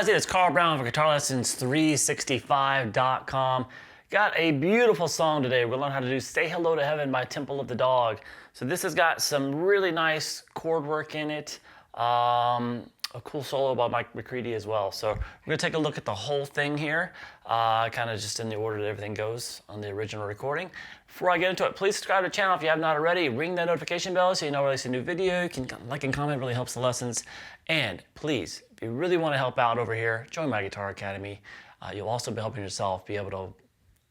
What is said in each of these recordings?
guys, it's Carl Brown for GuitarLessons365.com. Got a beautiful song today. We're gonna learn how to do Say Hello to Heaven by Temple of the Dog. So this has got some really nice chord work in it. A cool solo by Mike McCready as well. So we're gonna take a look at the whole thing here, kind of just in the order that everything goes on the original recording. Before I get into it, please subscribe to the channel if you have not already. Ring that notification bell so you know when I release a new video. You can like and comment, really helps the lessons. And please, if you really want to help out over here, join my Guitar Academy. You'll also be helping yourself be able to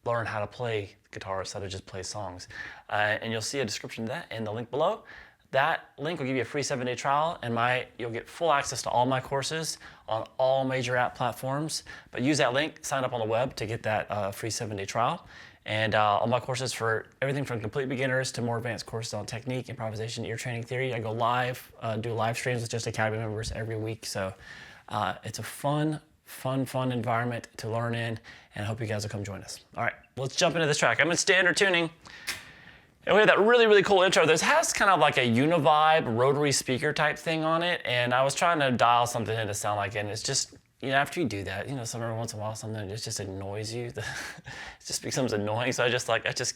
learn how to play guitar instead of just play songs. And you'll see a description of that in the link below. That link will give you a free 7-day trial, and you'll get full access to all my courses on all major app platforms. But use that link, sign up on the web to get that free 7-day trial. And all my courses for everything from complete beginners to more advanced courses on technique, improvisation, ear training theory. I go live, do live streams with just Academy members every week. So it's a fun environment to learn in, and I hope you guys will come join us. All right, let's jump into this track. I'm in standard tuning. And we have that really cool intro. This has kind of like a univibe rotary speaker type thing on it, and I was trying to dial something in to sound like it, and it's just, after you do that, every once in a while something just annoys you. It just becomes annoying, so I just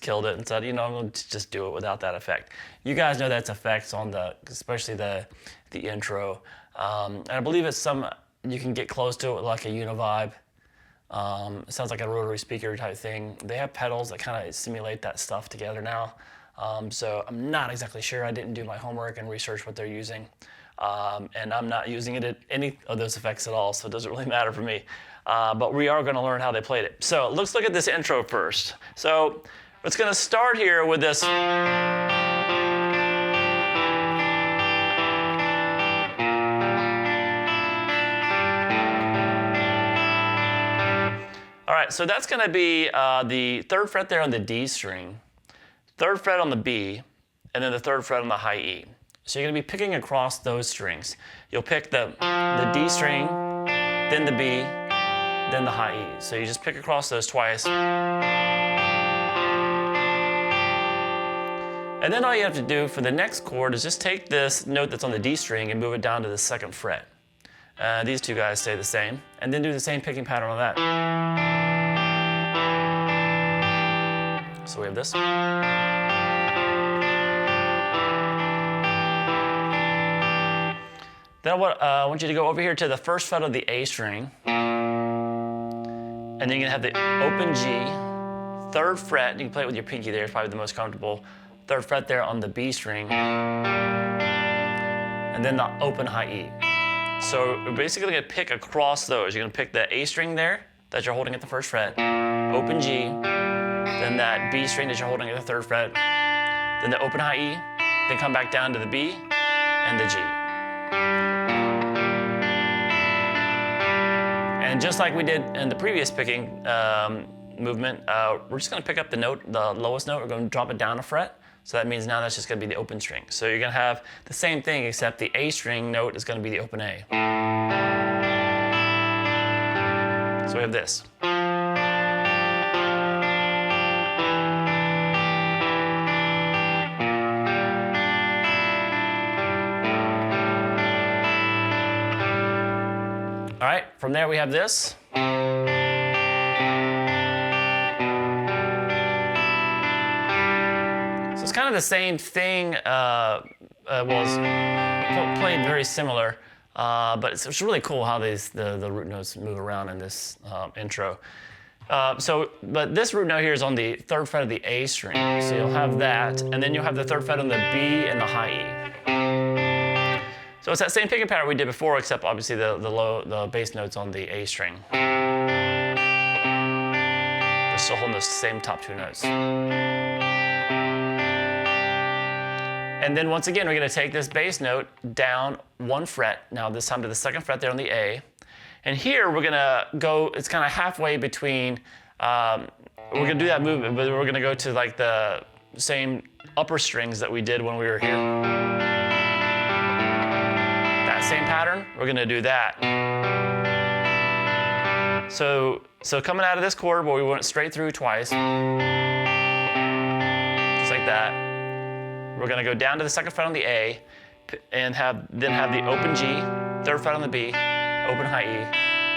killed it and said, I'm going to just do it without that effect. You guys know that's effects on especially the intro, and I believe it's you can get close to it with like a univibe. It sounds like a rotary speaker type thing. They have pedals that kind of simulate that stuff together now. So I'm not exactly sure. I didn't do my homework and research what they're using. And I'm not using it at any of those effects at all, so it doesn't really matter for me. But we are going to learn how they played it. So let's look at this intro first. So it's going to start here with this. All right, so that's going to be the 3rd fret there on the D string, 3rd fret on the B, and then the 3rd fret on the high E. So you're going to be picking across those strings. You'll pick the D string, then the B, then the high E. So you just pick across those twice. And then all you have to do for the next chord is just take this note that's on the D string and move it down to the 2nd fret. These two guys stay the same, and then do the same picking pattern on that. So we have this. Then I want you to go over here to the 1st fret of the A string, and then you're gonna have the open G, 3rd fret, you can play it with your pinky there, it's probably the most comfortable, 3rd fret there on the B string, and then the open high E. So we're basically gonna pick across those. You're gonna pick the A string there that you're holding at the 1st fret, open G, then that B string that you're holding at the 3rd fret, then the open high E, then come back down to the B and the G. And just like we did in the previous picking movement, we're just gonna pick up the lowest note, we're gonna drop it down a fret. So that means now that's just gonna be the open string. So you're gonna have the same thing, except the A string note is gonna be the open A. So we have this. All right, from there we have this. So it's kind of the same thing, played very similar, but it's really cool how the root notes move around in this intro. But this root note here is on the 3rd fret of the A string, so you'll have that, and then you'll have the 3rd fret on the B and the high E. So it's that same picking pattern we did before, except obviously the bass notes on the A string. We're still holding those same top 2 notes. And then once again, we're going to take this bass note down 1 fret, now this time to the 2nd fret there on the A. And here we're going to go, it's kind of halfway between, we're going to do that movement, but we're going to go to like the same upper strings that we did when we were here. That same pattern, we're going to do that. So coming out of this chord where we went straight through twice, just like that. We're going to go down to the 2nd fret on the A, and then have the open G, 3rd fret on the B, open high E,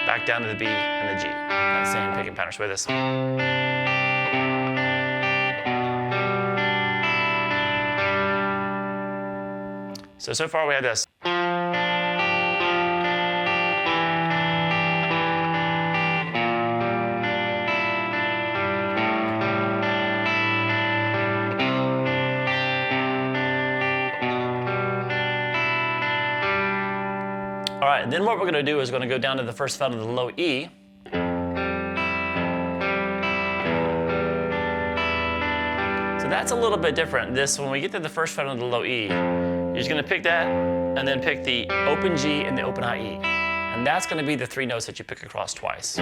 back down to the B and the G. That same picking pattern. So this. So far we have this. All right, then what we're going to do is we're going to go down to the first fret of the low E. So that's a little bit different. When we get to the first fret of the low E, you're just going to pick that and then pick the open G and the open high E. And that's going to be the three notes that you pick across twice.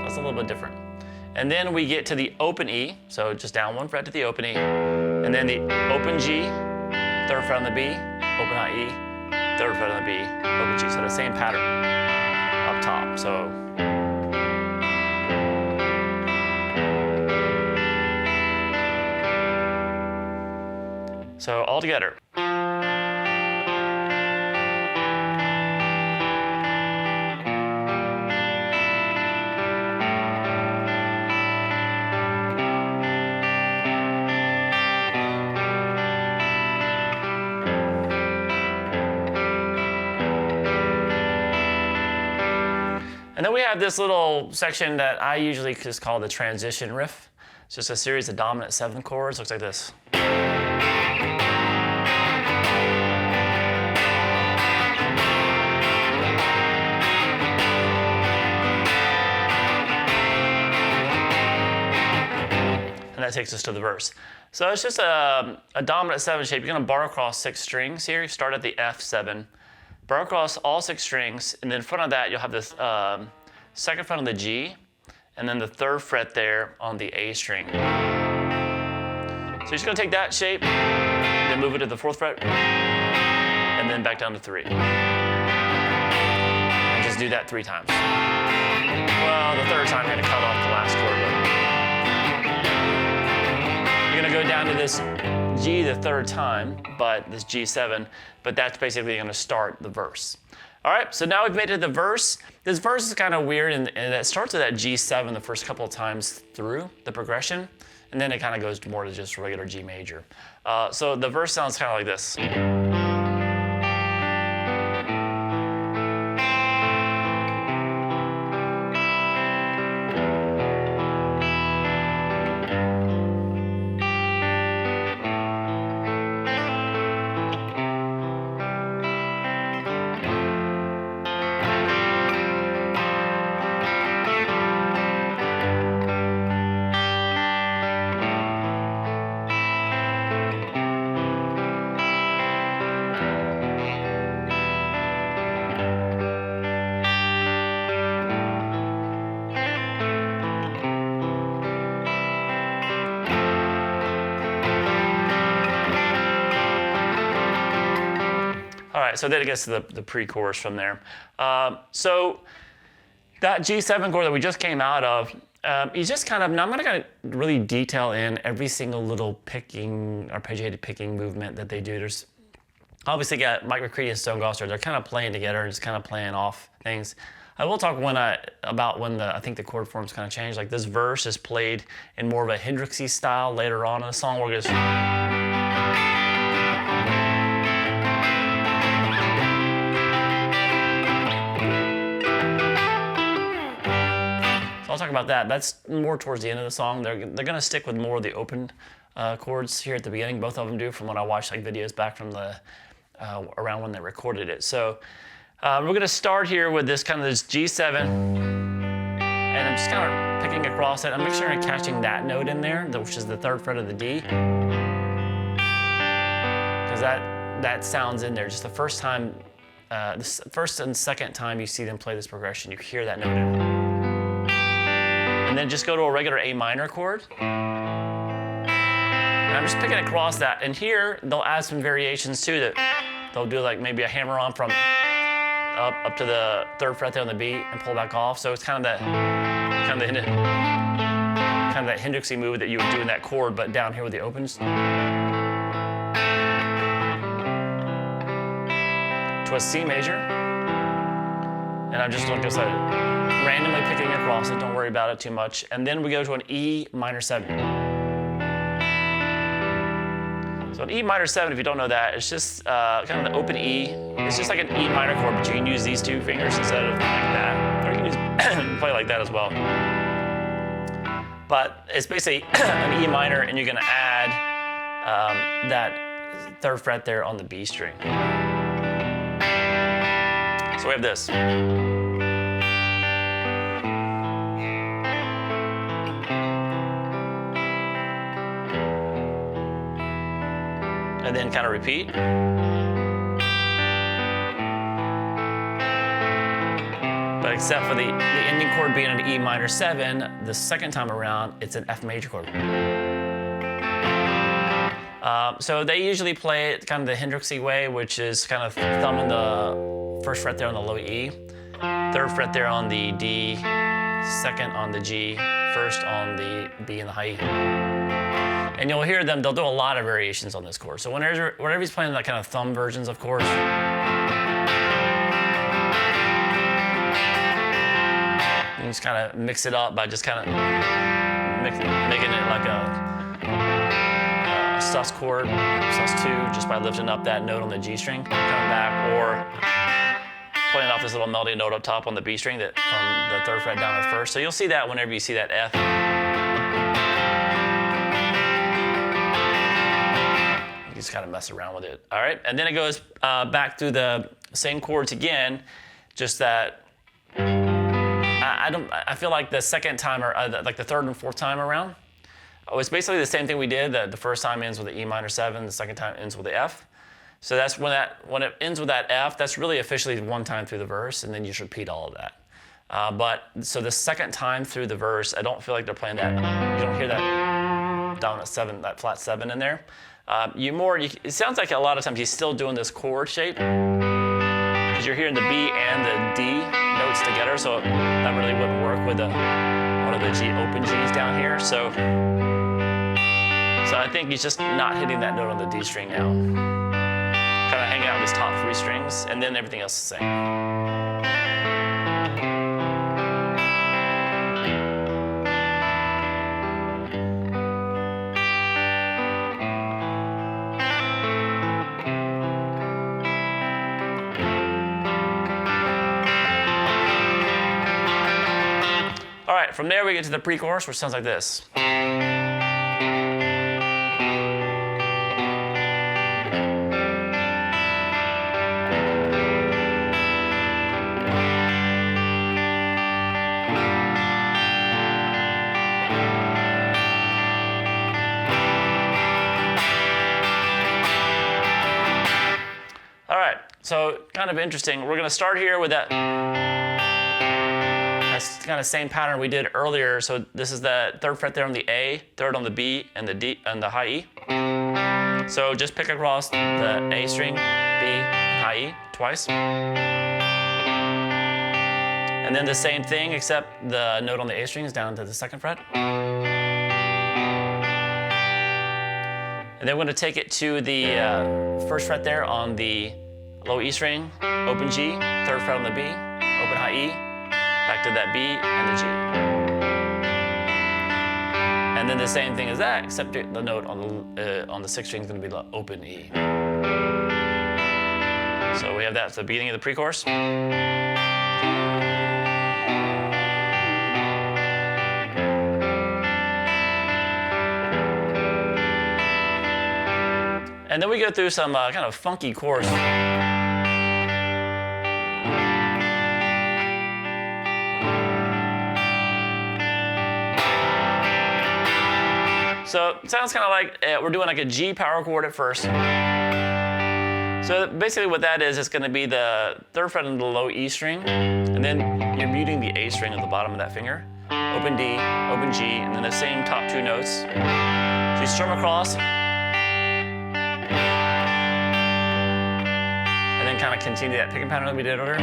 That's a little bit different. And then we get to the open E, so just down one fret to the open E, and then the open G, third fret on the B, open high E, third fret on the B, open G. So the same pattern up top. So all together. And then we have this little section that I usually just call the transition riff. It's just a series of dominant seventh chords. Looks like this. And that takes us to the verse. So it's just a dominant seven shape. You're going to bar across 6 strings here. You start at the F7. Bar across all 6 strings, and then in front of that you'll have this second fret on the G, and then the third fret there on the A string. So you're just going to take that shape, then move it to the 4th fret, and then back down to 3. And just do that 3 times. Well, the 3rd time you're going to cut off the last chord. You're going to go down to this G the 3rd time, but this G7, but that's basically going to start the verse. All right, so now we've made it to the verse. This verse is kind of weird, and it starts with that G7 the first couple of times through the progression, and then it kind of goes more to just regular G major. So the verse sounds kind of like this. All right, so then it gets to the pre-chorus from there. So that G7 chord that we just came out of, you just kind of, now I'm not going to really detail in every single little picking, arpeggiated picking movement that they do. There's obviously got Mike McCready and Stone Gossard. They're kind of playing together and just kind of playing off things. I will talk about when I think the chord forms kind of changed. Like this verse is played in more of a Hendrixy style later on in the song, where it goes. I'll talk about that. That's more towards the end of the song. They're going to stick with more of the open chords here at the beginning. Both of them do, from when I watched like videos back from the around when they recorded it. So we're going to start here with this kind of this G7, and I'm just kind of picking across it. I'm making sure I'm catching that note in there, which is the 3rd fret of the D, because that sounds in there. Just the first time, the first and second time you see them play this progression, you hear that note in it. And then just go to a regular A minor chord. And I'm just picking across that. And here, they'll add some variations too. That they'll do like maybe a hammer on from up to the 3rd fret there on the B and pull back off. So it's kind of that Hendrixy move that you would do in that chord, but down here with the opens. To a C major. And I'm just, like I said, randomly picking across it. Don't worry about it too much. And then we go to an E minor 7. So an E minor 7, if you don't know that, it's just kind of an open E. It's just like an E minor chord, but you can use these two fingers instead of like that. Or you can use, play like that as well. But it's basically an E minor, and you're going to add that 3rd fret there on the B string. So we have this. And then kind of repeat. But except for the ending chord being an E minor 7, the second time around, it's an F major chord. So they usually play it kind of the Hendrixy way, which is kind of thumbing the 1st fret there on the low E, 3rd fret there on the D, 2nd on the G, 1st on the B and the high E. And you'll hear them, they'll do a lot of variations on this chord. So whenever he's playing that kind of thumb versions of chords, you just kind of mix it up by just kind of making it like a sus chord, sus2, just by lifting up that note on the G string, coming back, or playing off this little melody note up top on the B string that from the 3rd fret down to the 1st. So you'll see that whenever you see that F. You just kind of mess around with it. All right, and then it goes back through the same chords again, just that I feel like the second time, or like the 3rd and 4th time around, it's basically the same thing we did. The first time ends with the E minor 7, the second time ends with the F. So that's when it ends with that F, that's really officially one time through the verse, and then you just repeat all of that. So the second time through the verse, I don't feel like they're playing that. You don't hear that dominant 7, that flat 7 in there. It sounds like a lot of times he's still doing this chord shape, because you're hearing the B and the D notes together, so that really wouldn't work with one of the G open Gs down here. So I think he's just not hitting that note on the D string now. Kind of hanging out with his top 3 strings, and then everything else is the same. All right, from there we get to the pre-chorus, which sounds like this. All right, so kind of interesting. We're going to start here with that kind of same pattern we did earlier. So this is the 3rd fret there on the A, 3rd on the B, and the D and the high E. So just pick across the A string, B, and high E twice. And then the same thing, except the note on the A string is down to the 2nd fret. And then we're going to take it to the 1st fret there on the low E string, open G, 3rd fret on the B, open high E, back to that B and the G. And then the same thing as that, except the note on the 6th string is going to be the open E. So we have that at the beginning of the pre-chorus. And then we go through some kind of funky chords. So it sounds kind of like we're doing like a G power chord at first. So basically what that is, it's going to be the 3rd fret on the low E string, and then you're muting the A string at the bottom of that finger. Open D, open G, and then the same top 2 notes. So you strum across, and then kind of continue that picking pattern that we did earlier.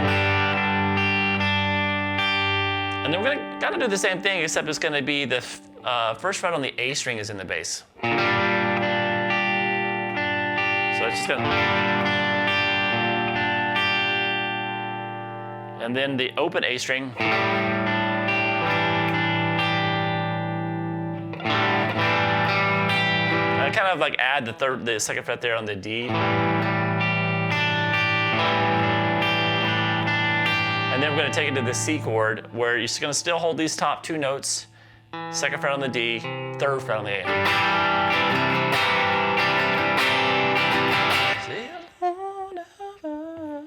And then we're going to kind of do the same thing, except it's going to be the 1st fret on the A string is in the bass. So it's just going to... And and then the open A string. I kind of like add the second fret there on the D. And then we're going to take it to the C chord, where you're going to still hold these top two notes, second fret on the D, third fret on the A.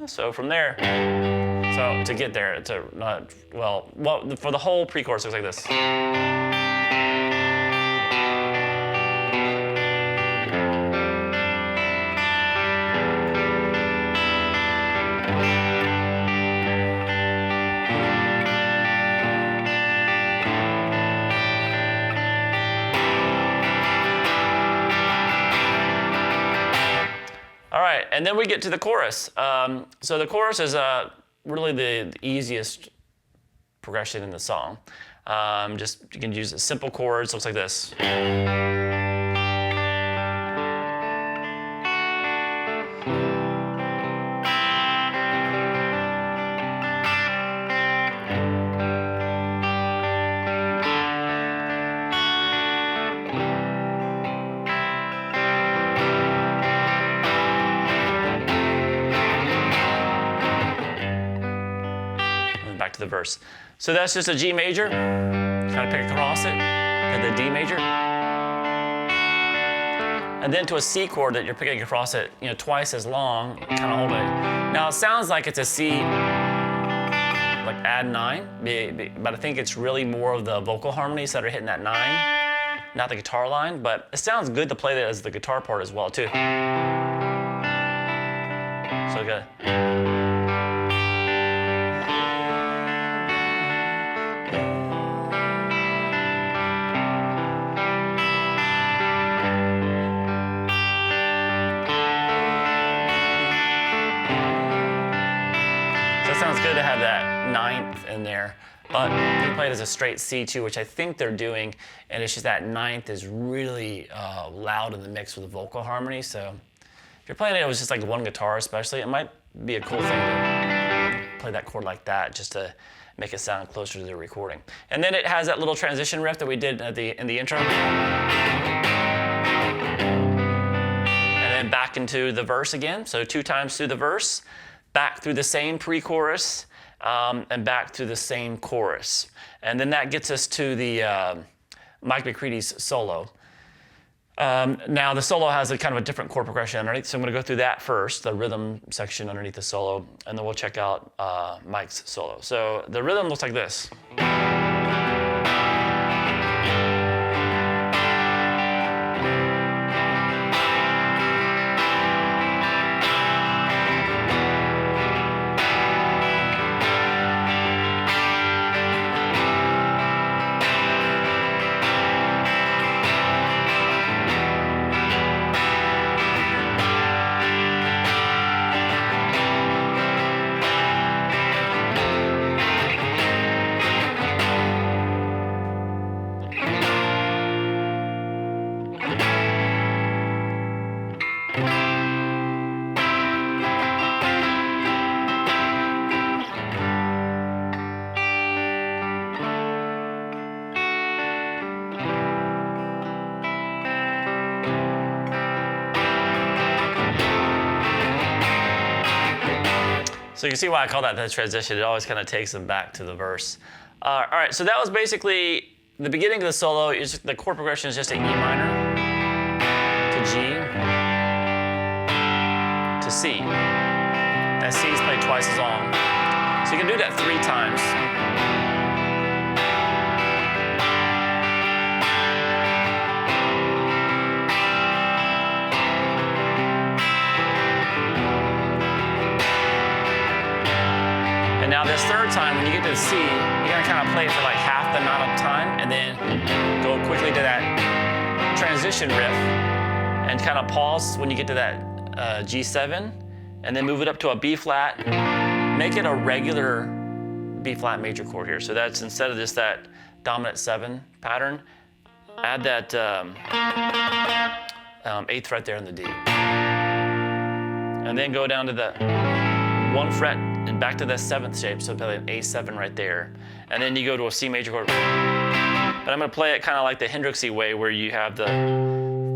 So from there, so to get there, well, for the whole pre-chorus, it looks like this. All right, and then we get to the chorus. So the chorus is really the easiest progression in the song. You can use simple chords, looks like this. Back to the verse. So that's just a G major, kind of pick across it, and the D major. And then to a C chord that you're picking across it, twice as long, kind of hold it. Now it sounds like it's a C, like add 9, but I think it's really more of the vocal harmonies that are hitting that 9, not the guitar line, but it sounds good to play that as the guitar part as well too. So good. Sounds good to have that 9th in there, but we play it as a straight C2, which I think they're doing, and it's just that 9th is really loud in the mix with the vocal harmony. So if you're playing it with just like one guitar especially, it might be a cool thing to play that chord like that just to make it sound closer to the recording. And then it has that little transition riff that we did in the intro. And then back into the verse again, so 2 times through the verse, back through the same pre-chorus, and back through the same chorus. And then that gets us to the Mike McCready's solo. Now the solo has a kind of a different chord progression underneath, so I'm going to go through that first, the rhythm section underneath the solo, and then we'll check out Mike's solo. So the rhythm looks like this. So you can see why I call that the transition. It always kind of takes them back to the verse. All right, so that was basically the beginning of the solo. The chord progression is just an E minor to G to C. That C is played twice as long. So you can do that 3 times. And now this third time, when you get to the C, you're gonna kind of play it for like half the amount of time and then go quickly to that transition riff and kind of pause when you get to that G7 and then move it up to a B flat. Make it a regular B flat major chord here. So that's instead of just that dominant 7 pattern, add that 8th fret there in the D. And then go down to the 1 fret and back to the 7th shape, so play an A7 right there. And then you go to a C major chord. But I'm gonna play it kind of like the Hendrixy way, where you have the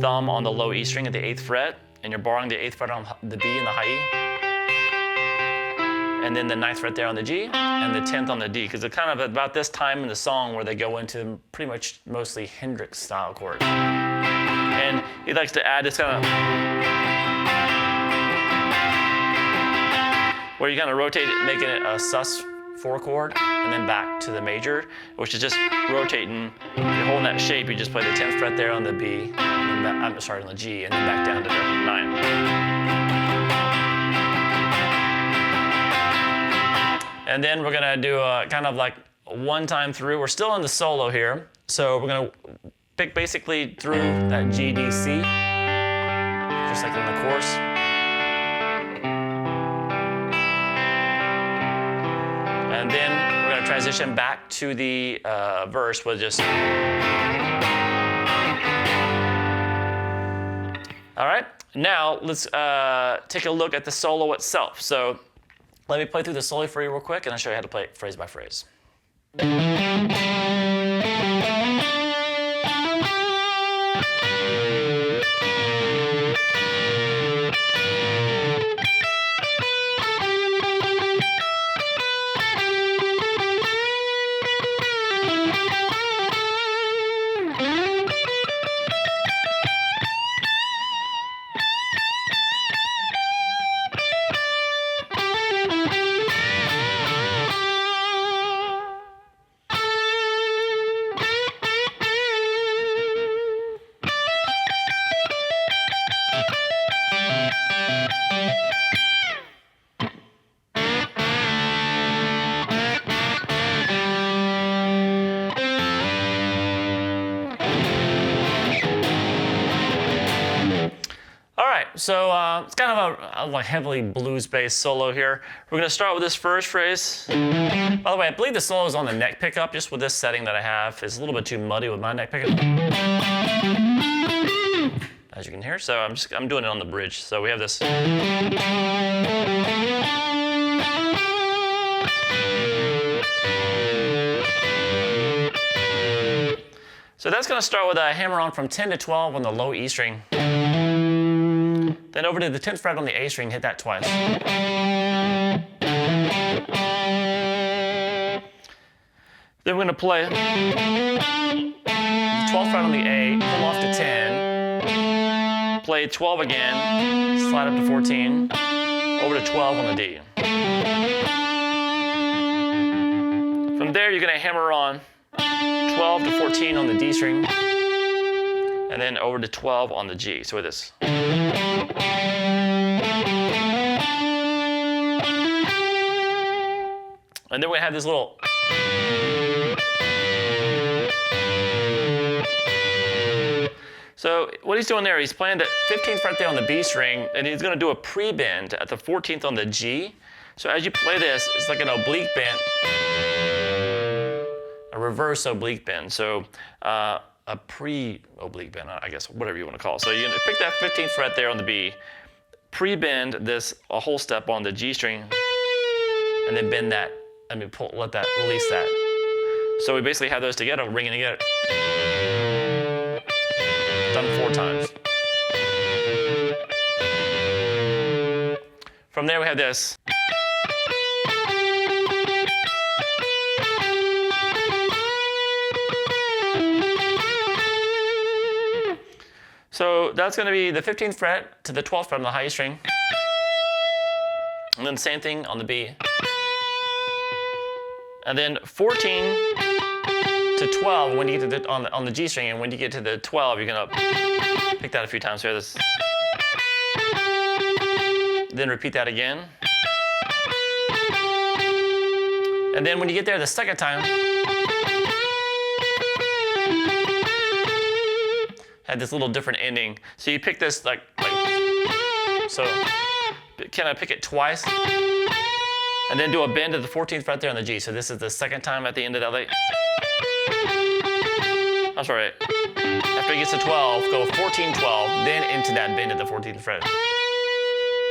thumb on the low E string at the 8th fret, and you're borrowing the 8th fret on the B and the high E. And then the 9th fret there on the G, and the 10th on the D, because it's kind of about this time in the song where they go into pretty much mostly Hendrix style chords. And he likes to add this kind of, where you kind of rotate it, making it a sus4 chord, and then back to the major, which is just rotating. You're holding that shape, you just play the 10th fret there on the B, and then on the G, and then back down to the 9. And then we're gonna do a kind of like one time through. We're still in the solo here, so we're gonna pick basically through that G, D, C, just like in the chorus. And then we're gonna transition back to the verse with just. All right, now let's take a look at the solo itself. So let me play through the solo for you real quick, and I'll show you how to play it phrase by phrase. So it's kind of a like heavily blues-based solo here. We're gonna start with this first phrase. By the way, I believe the solo is on the neck pickup, just with this setting that I have. It's a little bit too muddy with my neck pickup, as you can hear. So I'm doing it on the bridge. So we have this. So that's gonna start with a hammer on from 10 to 12 on the low E string. Then over to the 10th fret on the A string, hit that twice. Then we're gonna play the 12th fret on the A, pull off to 10, play 12 again, slide up to 14, over to 12 on the D. From there, you're gonna hammer on 12 to 14 on the D string, and then over to 12 on the G. So with this. And then we have this little. So what he's doing there, he's playing the 15th fret there on the B string, and he's gonna do a pre-bend at the 14th on the G. So as you play this, it's like an oblique bend, a reverse oblique bend. So a pre-oblique bend, I guess, whatever you wanna call it. So you're gonna pick that 15th fret there on the B, pre-bend this a whole step on the G string, and then bend that. Let that, release that. So we basically have those together, ringing together. Done 4 times. From there we have this. So that's gonna be the 15th fret to the 12th fret on the high string. And then same thing on the B. And then 14 to 12 when you get to on the G string, and when you get to the 12, you're gonna pick that a few times. So this. Then repeat that again. And then when you get there the second time, had this little different ending. So you pick this like so. Can I pick it twice? And then do a bend to the 14th fret there on the G. So this is the second time at the end of that. I'm sorry. After it gets to 12, go 14, 12, then into that bend at the 14th fret.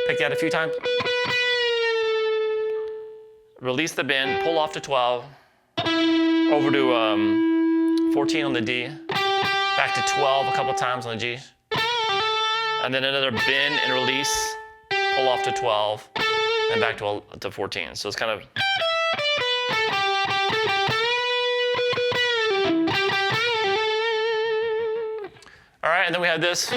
Pick that a few times. release the bend, pull off to 12, over to 14 on the D, back to 12 a couple times on the G, and then another bend and release, pull off to 12, and back to 14. So it's kind of. All right, and then we have this.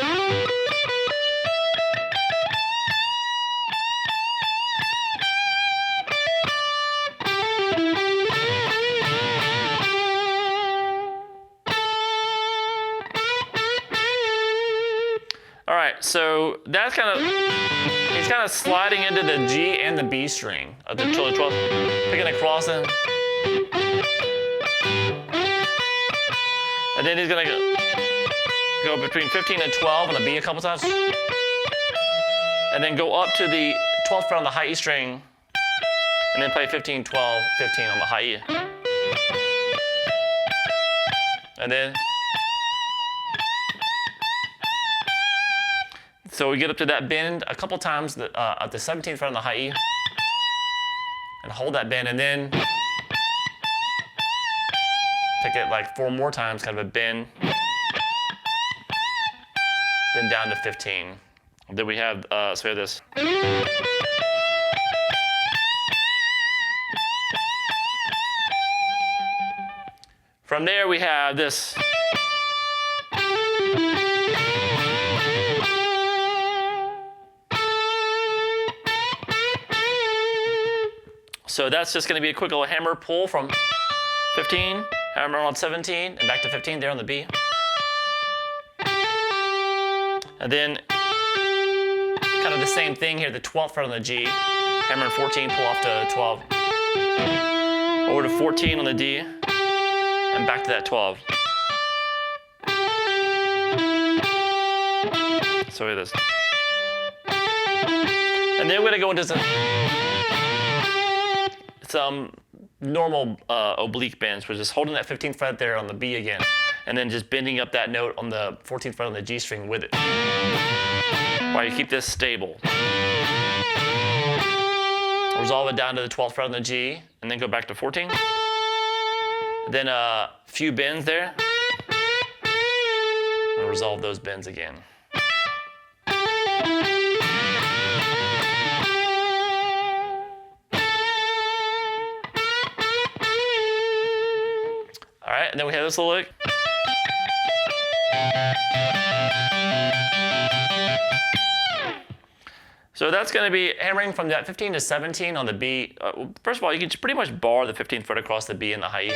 All right, so that's kind of, he's kind of sliding into the G and the B string of the 12, picking across it. And then he's gonna go between 15 and 12 on the B a couple times. And then go up to the 12th fret on the high E string, and then play 15, 12, 15 on the high E. And then, so we get up to that bend a couple times at the 17th fret on the high E, and hold that bend, and then pick it like 4 more times, kind of a bend, then down to 15. Then we have, so we have this. From there we have this. So that's just going to be a quick little hammer pull from 15, hammer on 17, and back to 15 there on the B. And then kind of the same thing here, the 12th fret on the G, hammer on 14, pull off to 12. Over to 14 on the D, and back to that 12. So it is. And then we're going to go into some normal oblique bends, which is holding that 15th fret there on the B again, and then just bending up that note on the 14th fret on the G string with it, while you keep this stable. Resolve it down to the 12th fret on the G, and then go back to 14. Then a few bends there, and resolve those bends again. All right, and then we have this little lick. So that's going to be hammering from that 15 to 17 on the B. First of all, you can pretty much bar the 15th fret across the B and the high E.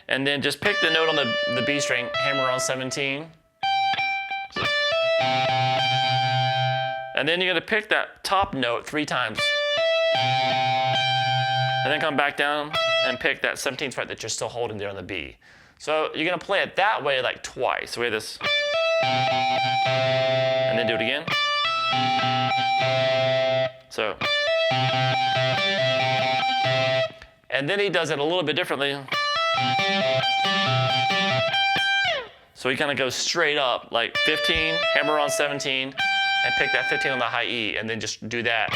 And then just pick the note on the B string, hammer on 17. And then you're going to pick that top note 3 times. And then come back down and pick that 17th fret that you're still holding there on the B. So you're going to play it that way like twice. So we have this. And then do it again. So. And then he does it a little bit differently. So he kind of goes straight up, like 15, hammer on 17, and pick that 15 on the high E, and then just do that.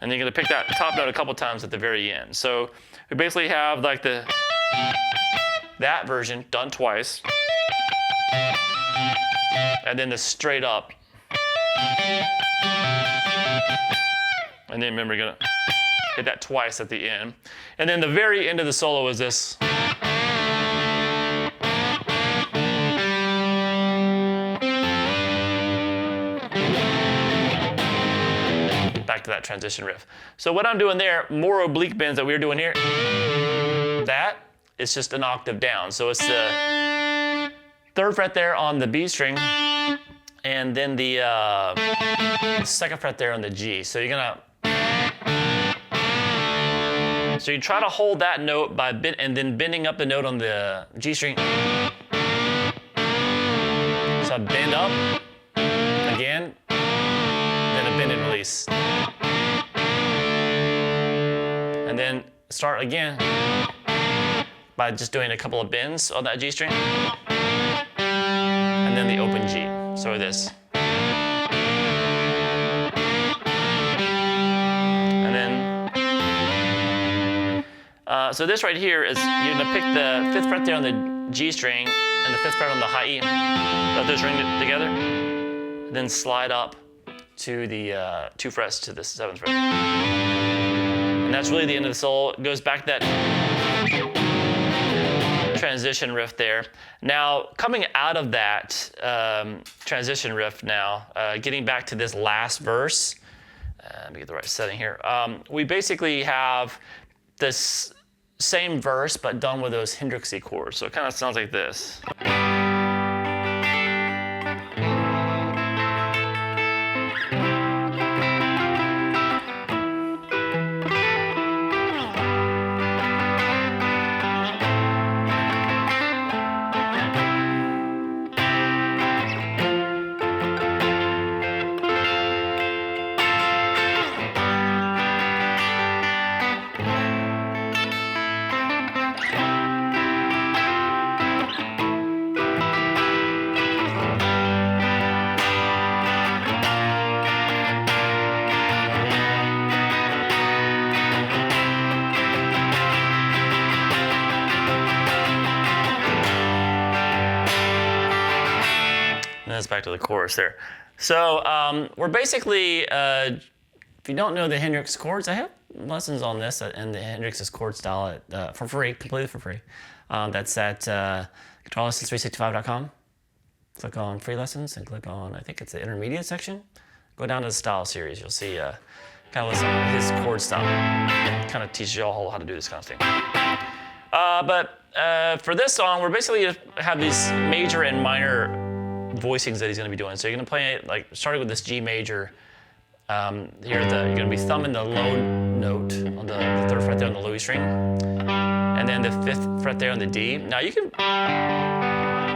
And then you're gonna pick that top note a couple times at the very end. So we basically have like that version done twice, and then the straight up. And then remember, you're gonna hit that twice at the end. And then the very end of the solo is this. Back to that transition riff. So what I'm doing there, more oblique bends that we were doing here, that is just an octave down. So it's the 3rd fret there on the B string, and then the 2nd fret there on the G. So you're gonna, so you try to hold that note by and then bending up the note on the G string. So bend up again, then a bend and release. And then start again by just doing a couple of bends on that G string. And then the open G. So this. So this right here is you're gonna pick the 5th fret there on the G string and the 5th fret on the high E. Let those ring together. Then slide up to the 2 frets to the 7th fret. And that's really the end of the solo. It goes back to that transition riff there. Now, coming out of that transition riff now, getting back to this last verse, let me get the right setting here. We basically have this same verse, but done with those Hendrixy chords. So it kind of sounds like this. And that's back to the chorus there. So we're basically, if you don't know the Hendrix chords, I have lessons on this in the Hendrix's chord style for free, completely for free. That's at GL365.com. Click on free lessons and click on, I think it's the intermediate section. Go down to the style series. You'll see kind of listen to his chord style. Kind of teaches you all how to do this kind of thing. But for this song, we're basically going to have these major and minor voicings that he's going to be doing. So you're going to play it like starting with this G major. Here you're going to be thumbing the low note on the 3rd fret there on the low E string, and then the 5th fret there on the D. Now you can,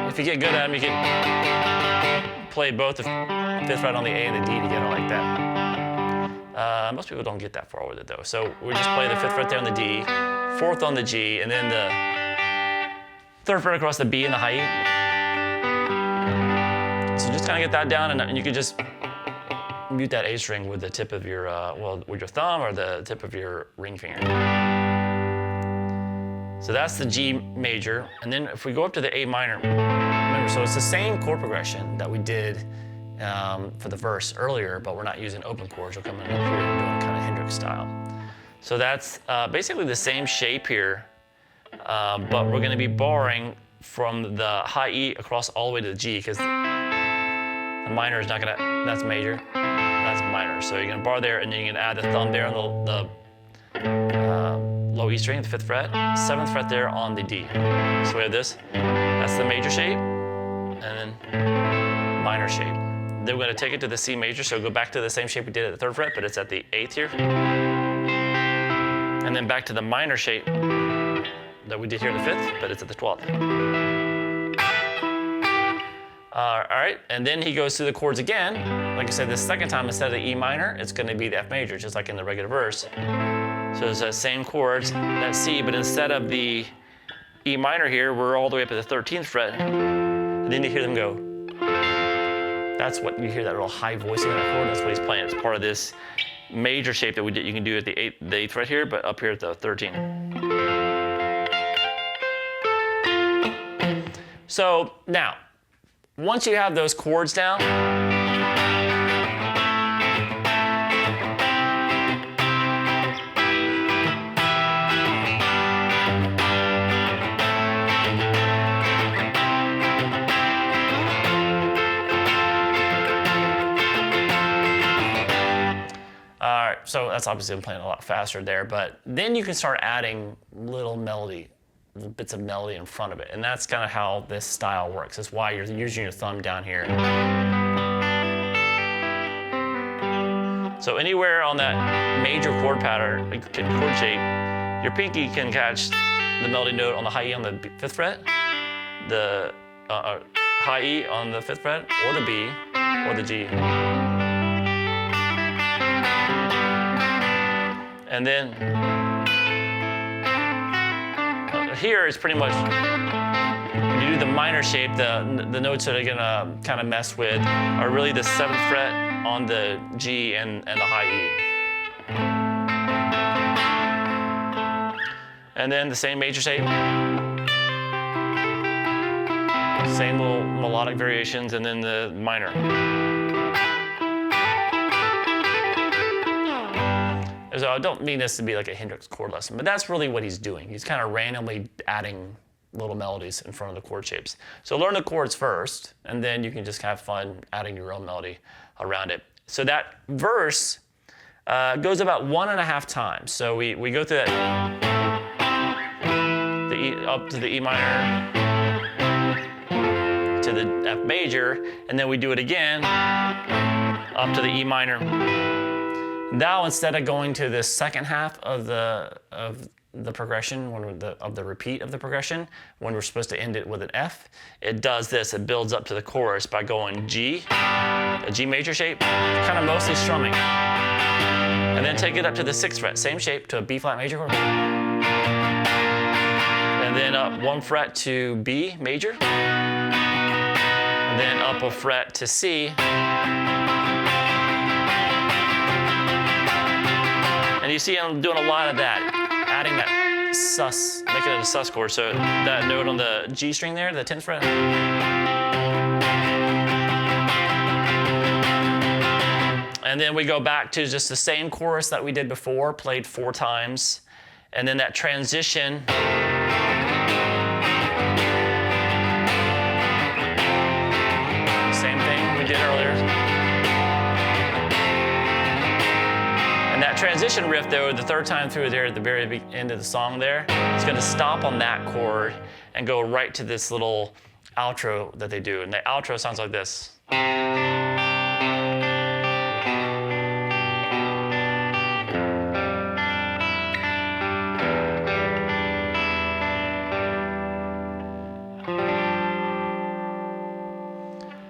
if you get good at them, you can play both the 5th fret on the A and the D together like that. Most people don't get that far with it though. So we just play the 5th fret there on the D, 4th on the G, and then the 3rd fret across the B and the high E. So just kind of get that down, and you can just mute that A string with the tip of your, with your thumb or the tip of your ring finger. So that's the G major. And then if we go up to the A minor, remember, so it's the same chord progression that we did for the verse earlier, but we're not using open chords. We're coming up here and doing kind of Hendrix style. So that's basically the same shape here, but we're gonna be borrowing from the high E across all the way to the G, because the minor is not gonna, that's major, that's minor. So you're gonna bar there, and then you're gonna add the thumb there on the low E string, the 5th fret, 7th fret there on the D. So we have this, that's the major shape, and then minor shape. Then we're gonna take it to the C major, so go back to the same shape we did at the 3rd fret, but it's at the 8th here. And then back to the minor shape that we did here at the 5th, but it's at the 12th. All right, and then he goes through the chords again. Like I said, the second time, instead of the E minor, it's gonna be the F major, just like in the regular verse. So it's the same chords, that C, but instead of the E minor here, we're all the way up at the 13th fret. And then you hear them go. That's what you hear, that little high voicing in that chord. That's what he's playing. It's part of this major shape that we did. You can do at the 8th fret here, but up here at the 13th. So now, once you have those chords down, so that's obviously I'm playing a lot faster there, but then you can start adding little bits of melody in front of it. And that's kind of how this style works. That's why you're using your thumb down here. So anywhere on that major chord pattern, chord shape, your pinky can catch the melody note on the high E on the 5th fret, the high E on the 5th fret, or the B, or the G. And then here is pretty much, when you do the minor shape, the notes that are gonna kind of mess with are really the 7th fret on the G and the high And then the same major shape. Same little melodic variations, and then the minor. So I don't mean this to be like a Hendrix chord lesson, but that's really what he's doing. He's kind of randomly adding little melodies in front of the chord shapes. So learn the chords first, and then you can just have fun adding your own melody around it. So that verse goes about 1.5 times. So we go through that, the E, up to the E minor, to the F major, and then we do it again, up to the E minor. Now, instead of going to the second half of the progression, of the repeat of the progression, when we're supposed to end it with an F, it does this. It builds up to the chorus by going G, a G major shape, kind of mostly strumming, and then take it up to the 6th fret, same shape, to a B flat major chord, and then up 1 fret to B major, and then up a fret to C. And you see I'm doing a lot of that, adding that sus, making it a sus chord. So that note on the G string there, the 10th fret. And then we go back to just the same chorus that we did before, played 4 times. And then that transition. Same thing we did earlier. And that transition riff, though, the 3rd time through there at the very end of the song there, it's going to stop on that chord and go right to this little outro that they do. And the outro sounds like this.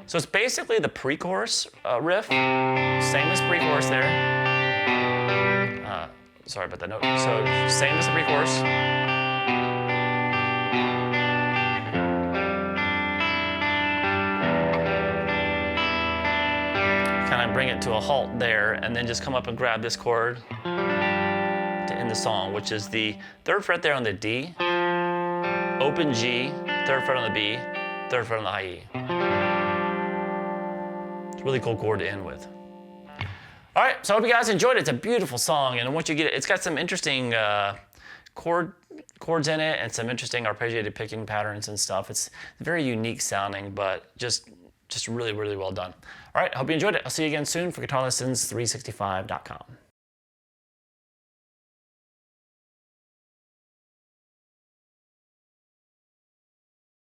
So it's basically the pre-chorus riff, same as pre-chorus there. Sorry about that note. So same as the pre-chorus. Kind of bring it to a halt there, and then just come up and grab this chord to end the song, which is the 3rd fret there on the D, open G, 3rd fret on the B, 3rd fret on the high E. It's a really cool chord to end with. All right, so I hope you guys enjoyed it. It's a beautiful song, and once you get it, it's got some interesting chords in it and some interesting arpeggiated picking patterns and stuff. It's very unique sounding, but just really, really well done. All right, I hope you enjoyed it. I'll see you again soon for GuitarLessons365.com.